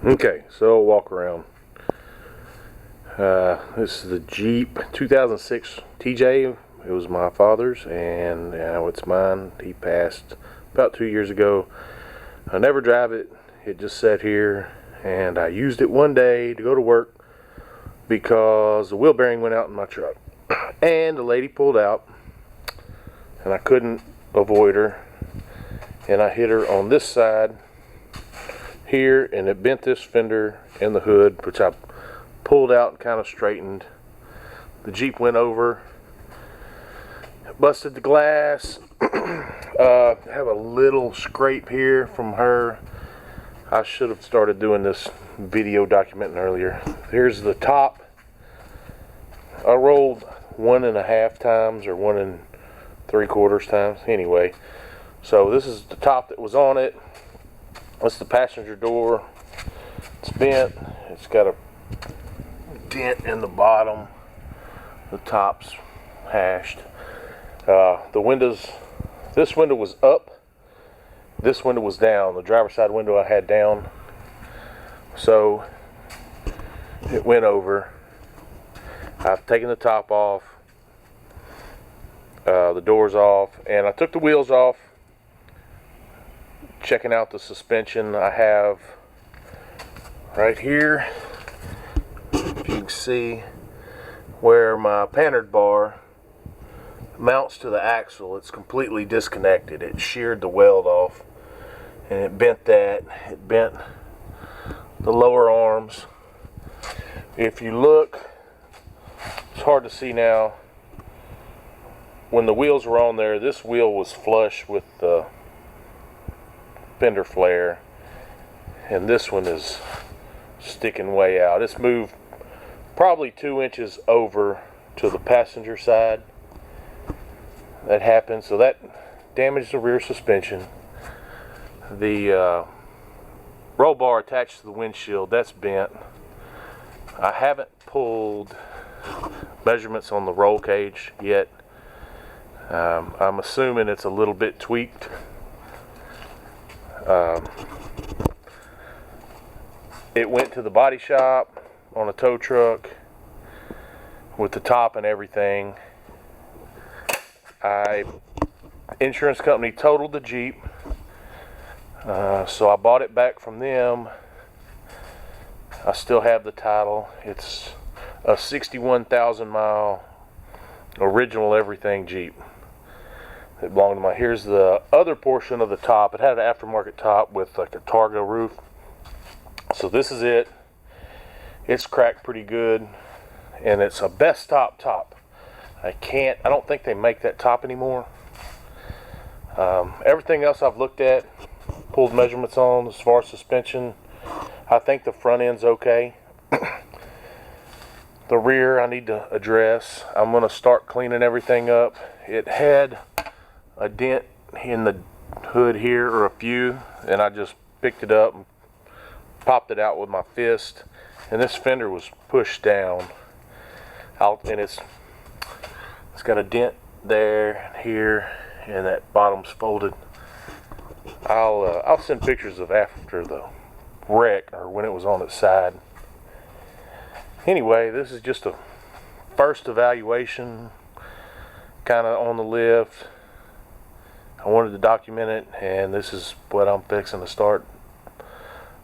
Okay, so walk around. This is the Jeep 2006 TJ. It was my father's, and now it's mine. He passed about 2 years ago. I never drive it. It just sat here, and I used it one day to go to work because the wheel bearing went out in my truck, and the lady pulled out, and I couldn't avoid her, and I hit her on this side here, and it bent this fender in the hood, which I pulled out and kind of straightened. The Jeep went over, busted the glass. I have a little scrape here from her. I should have started doing this video documenting earlier. Here's the top. I rolled 1.5 times or 1 3/4 times. Anyway, so this is the top that was on it. That's the passenger door. It's bent. It's got a dent in the bottom. The top's hashed. The windows, this window was up. This window was down. The driver's side window I had down. So it went over. I've taken the top off. The doors off. And I took the wheels off. Checking out the suspension, I have right here, if you can see where my panhard bar mounts to the axle, it's completely disconnected. It sheared the weld off, and it bent that. It bent the lower arms. If you look, it's hard to see now. When the wheels were on there, this wheel was flush with the fender flare, and this one is sticking way out. It's moved probably 2 inches over to the passenger side. That happened, so that damaged the rear suspension. The roll bar attached to the windshield, that's bent. I haven't pulled measurements on the roll cage yet. I'm assuming it's a little bit tweaked. It went to the body shop on a tow truck with the top and everything. Insurance company totaled the Jeep, so I bought it back from them. I still have the title. It's a 61,000 mile original everything Jeep. It belonged to my. Here's the other portion of the top. It had an aftermarket top with like a Targa roof. So this is it. It's cracked pretty good, and it's a best top. I don't think they make that top anymore. Everything else I've looked at, pulled measurements on as far as suspension, I think the front end's okay. The rear I need to address. I'm going to start cleaning everything up. It had a dent in the hood here, or a few, and I just picked it up and popped it out with my fist, and this fender was pushed down out, and it's got a dent there and here, and that bottom's folded. I'll send pictures of after the wreck, or when it was on its side. Anyway, this is just a first evaluation, kind of on the lift. I wanted to document it, and this is what I'm fixing to start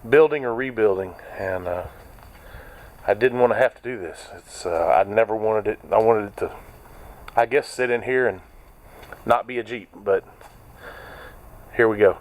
building or rebuilding. And I didn't want to have to do this. I never wanted it. I wanted it to, I guess, sit in here and not be a Jeep, but here we go.